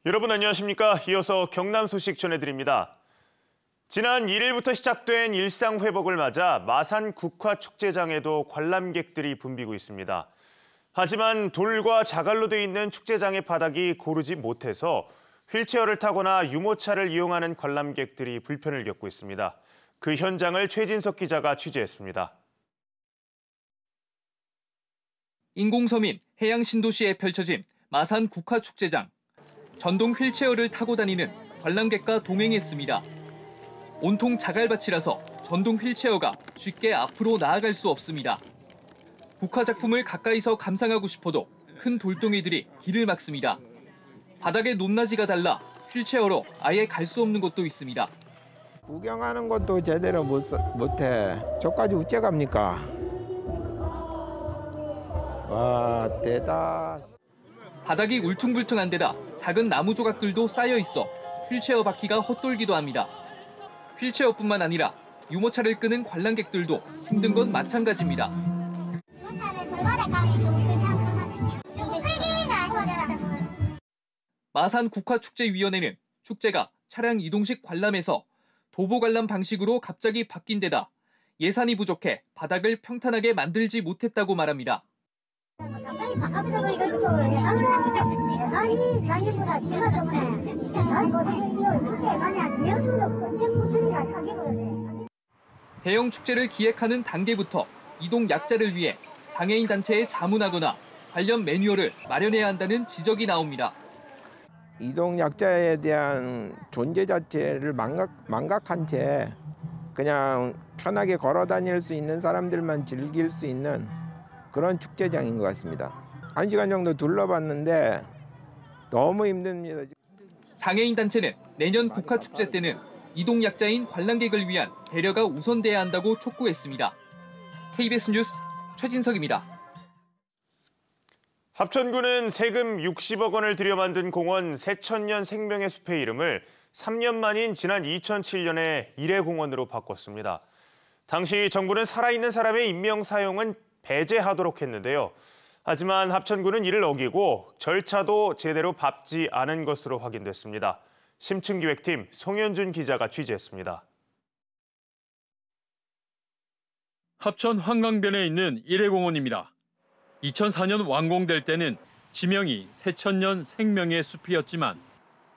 여러분 안녕하십니까? 이어서 경남 소식 전해드립니다. 지난 1일부터 시작된 일상 회복을 맞아 마산 국화축제장에도 관람객들이 붐비고 있습니다. 하지만 돌과 자갈로 돼 있는 축제장의 바닥이 고르지 못해서 휠체어를 타거나 유모차를 이용하는 관람객들이 불편을 겪고 있습니다. 그 현장을 최진석 기자가 취재했습니다. 인공섬인 해양신도시에 펼쳐진 마산 국화축제장. 전동 휠체어를 타고 다니는 관람객과 동행했습니다. 온통 자갈밭이라서 전동 휠체어가 쉽게 앞으로 나아갈 수 없습니다. 국화 작품을 가까이서 감상하고 싶어도 큰 돌덩이들이 길을 막습니다. 바닥의 높낮이가 달라 휠체어로 아예 갈 수 없는 곳도 있습니다. 구경하는 것도 제대로 못해. 저까지 어째 갑니까? 와, 대단. 바닥이 울퉁불퉁한 데다 작은 나무 조각들도 쌓여 있어 휠체어 바퀴가 헛돌기도 합니다. 휠체어뿐만 아니라 유모차를 끄는 관람객들도 힘든 건 마찬가지입니다. 마산 국화축제위원회는 축제가 차량 이동식 관람에서 도보 관람 방식으로 갑자기 바뀐 데다 예산이 부족해 바닥을 평탄하게 만들지 못했다고 말합니다. 갑자기 바깥에서 이렇게 예산이 단위보다 제가 때문에 잘 못하겠어요. 그렇게 예산이 안 돼요. 대형 축제를 기획하는 단계부터 이동 약자를 위해 장애인 단체에 자문하거나 관련 매뉴얼을 마련해야 한다는 지적이 나옵니다. 이동 약자에 대한 존재 자체를 망각한 채 그냥 편하게 걸어 다닐 수 있는 사람들만 즐길 수 있는 그런 축제장인 것 같습니다. 1시간 정도 둘러봤는데 너무 힘듭니다. 장애인 단체는 내년 국화축제 때는 이동약자인 관람객을 위한 배려가 우선돼야 한다고 촉구했습니다. KBS 뉴스 최진석입니다. 합천구는 세금 60억 원을 들여 만든 공원 새천년 생명의 숲의 이름을 3년 만인 지난 2007년에 일회공원으로 바꿨습니다. 당시 정부는 살아있는 사람의 인명 사용은 배제하도록 했는데요. 하지만 합천구는 이를 어기고 절차도 제대로 밟지 않은 것으로 확인됐습니다. 심층기획팀 송현준 기자가 취재했습니다. 합천 한강변에 있는 일회공원입니다. 2004년 완공될 때는 지명이 새천년 생명의 숲이었지만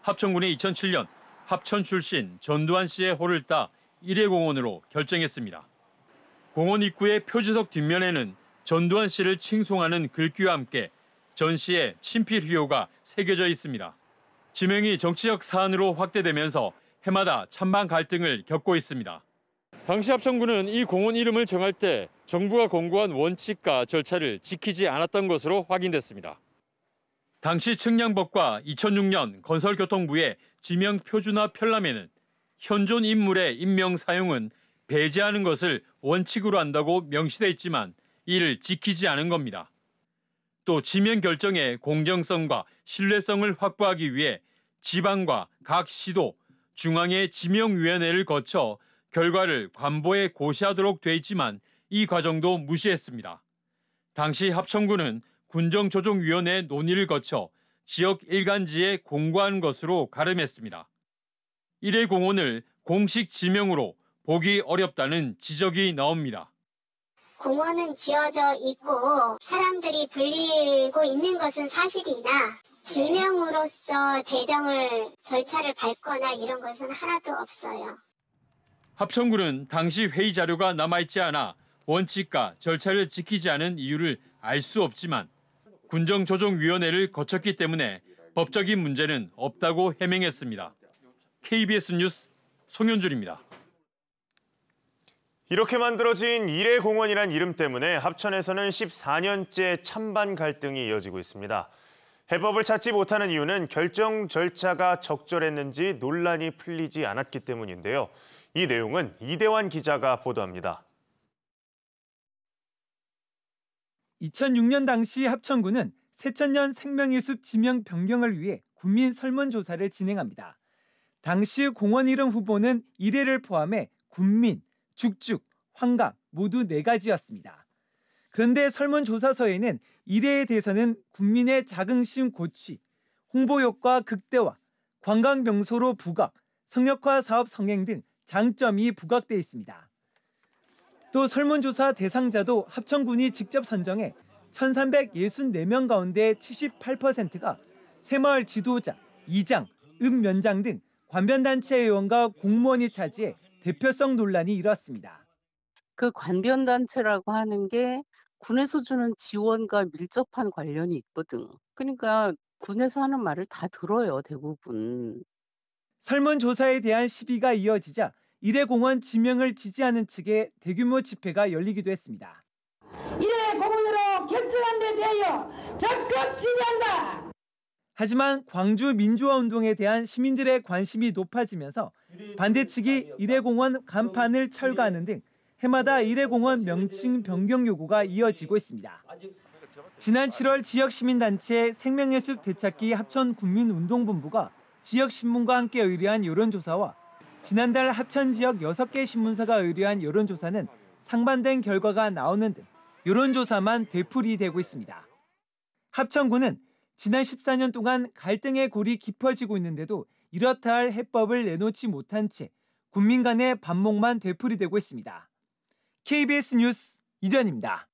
합천군이 2007년 합천 출신 전두환 씨의 호를 따 일회공원으로 결정했습니다. 공원 입구의 표지석 뒷면에는 전두환 씨를 칭송하는 글귀와 함께 전 씨의 친필휘호가 새겨져 있습니다. 지명이 정치적 사안으로 확대되면서 해마다 찬반 갈등을 겪고 있습니다. 당시 합천구는 이 공원 이름을 정할 때 정부가 공고한 원칙과 절차를 지키지 않았던 것으로 확인됐습니다. 당시 측량법과 2006년 건설교통부의 지명 표준화 편람에는 현존 인물의 인명 사용은 배제하는 것을 원칙으로 한다고 명시돼 있지만 이를 지키지 않은 겁니다. 또 지명 결정의 공정성과 신뢰성을 확보하기 위해 지방과 각 시도, 중앙의 지명위원회를 거쳐 결과를 관보에 고시하도록 돼 있지만 이 과정도 무시했습니다. 당시 합천구는 군정조정위원회 논의를 거쳐 지역 일간지에 공고한 것으로 가름했습니다. 일회공원을 공식 지명으로 보기 어렵다는 지적이 나옵니다. 공원은 지어져 있고 사람들이 불리고 있는 것은 사실이나 지명으로서 제정을 절차를 밟거나 이런 것은 하나도 없어요. 합천구는 당시 회의 자료가 남아있지 않아 원칙과 절차를 지키지 않은 이유를 알 수 없지만 군정조정위원회를 거쳤기 때문에 법적인 문제는 없다고 해명했습니다. KBS 뉴스 송현준입니다. 이렇게 만들어진 일회공원이란 이름 때문에 합천에서는 14년째 찬반 갈등이 이어지고 있습니다. 해법을 찾지 못하는 이유는 결정 절차가 적절했는지 논란이 풀리지 않았기 때문인데요. 이 내용은 이대환 기자가 보도합니다. 2006년 당시 합천구는 새천년 생명의숲 지명 변경을 위해 국민 설문조사를 진행합니다. 당시 공원 이름 후보는 1회를 포함해 군민, 죽죽, 황강 모두 4가지였습니다. 그런데 설문조사서에는 1회에 대해서는 국민의 자긍심 고취, 홍보 효과 극대화, 관광 명소로 부각, 성역화 사업 성행 등 장점이 부각돼 있습니다. 또 설문조사 대상자도 합천군이 직접 선정해 1,364명 가운데 78%가 새마을 지도자, 이장, 읍면장 등 관변단체 회원과 공무원이 차지해 대표성 논란이 일었습니다. 그 관변단체라고 하는 게 군에서 주는 지원과 밀접한 관련이 있거든. 그러니까 군에서 하는 말을 다 들어요, 대부분. 설문조사에 대한 시비가 이어지자 이래공원 지명을 지지하는 측의 대규모 집회가 열리기도 했습니다. 이래공원으로 결정한 데 대하여 적극 지지한다. 하지만 광주 민주화 운동에 대한 시민들의 관심이 높아지면서 반대 측이 이래공원 간판을 철거하는 등 해마다 이래공원 명칭 변경 요구가 이어지고 있습니다. 지난 7월 지역시민단체 생명예숲 되찾기 합천군민운동본부가 지역신문과 함께 의뢰한 여론조사와 지난달 합천 지역 6개 신문사가 의뢰한 여론조사는 상반된 결과가 나오는 등 여론조사만 되풀이되고 있습니다. 합천군은 지난 14년 동안 갈등의 골이 깊어지고 있는데도 이렇다 할 해법을 내놓지 못한 채 군민 간의 반목만 되풀이되고 있습니다. KBS 뉴스 이전입니다.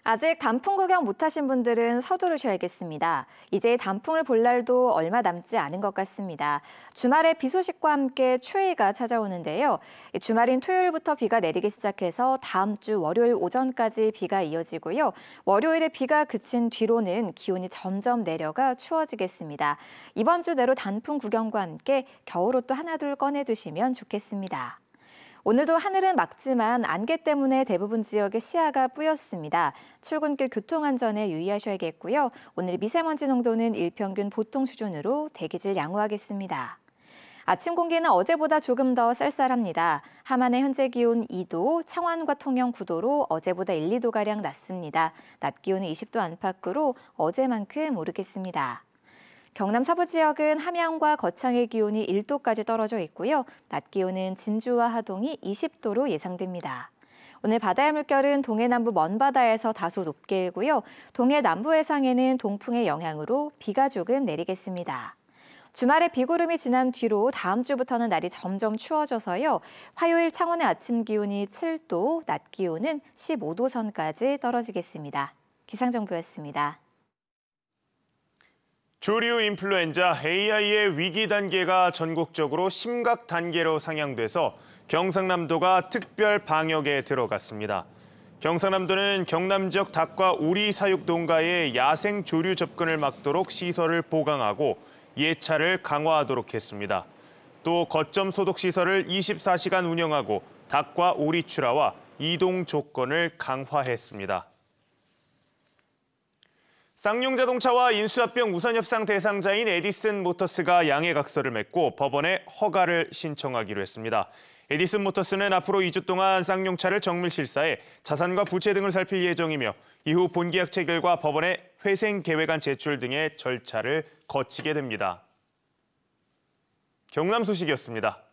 아직 단풍 구경 못하신 분들은 서두르셔야겠습니다. 이제 단풍을 볼 날도 얼마 남지 않은 것 같습니다. 주말에 비 소식과 함께 추위가 찾아오는데요. 주말인 토요일부터 비가 내리기 시작해서 다음 주 월요일 오전까지 비가 이어지고요. 월요일에 비가 그친 뒤로는 기온이 점점 내려가 추워지겠습니다. 이번 주 내로 단풍 구경과 함께 겨울옷도 하나둘 꺼내두시면 좋겠습니다. 오늘도 하늘은 맑지만 안개 때문에 대부분 지역의 시야가 뿌였습니다. 출근길 교통안전에 유의하셔야겠고요. 오늘 미세먼지 농도는 일평균 보통 수준으로 대기질 양호하겠습니다. 아침 공기는 어제보다 조금 더 쌀쌀합니다. 함안의 현재 기온 2도, 창원과 통영 9도로 어제보다 1, 2도가량 낮습니다. 낮 기온은 20도 안팎으로 어제만큼 오르겠습니다. 경남 서부 지역은 함양과 거창의 기온이 1도까지 떨어져 있고요. 낮 기온은 진주와 하동이 20도로 예상됩니다. 오늘 바다의 물결은 동해남부 먼바다에서 다소 높게 일고요. 동해 남부 해상에는 동풍의 영향으로 비가 조금 내리겠습니다. 주말에 비구름이 지난 뒤로 다음 주부터는 날이 점점 추워져서요. 화요일 창원의 아침 기온이 7도, 낮 기온은 15도 선까지 떨어지겠습니다. 기상정보였습니다. 조류 인플루엔자 AI의 위기 단계가 전국적으로 심각 단계로 상향돼서 경상남도가 특별 방역에 들어갔습니다. 경상남도는 경남 지역 닭과 오리 사육 농가의 야생 조류 접근을 막도록 시설을 보강하고 예찰을 강화하도록 했습니다. 또 거점 소독 시설을 24시간 운영하고 닭과 오리 출하와 이동 조건을 강화했습니다. 쌍용자동차와 인수합병 우선협상 대상자인 에디슨 모터스가 양해각서를 맺고 법원에 허가를 신청하기로 했습니다. 에디슨 모터스는 앞으로 2주 동안 쌍용차를 정밀 실사해 자산과 부채 등을 살필 예정이며 이후 본계약 체결과 법원에 회생 계획안 제출 등의 절차를 거치게 됩니다. 경남 소식이었습니다.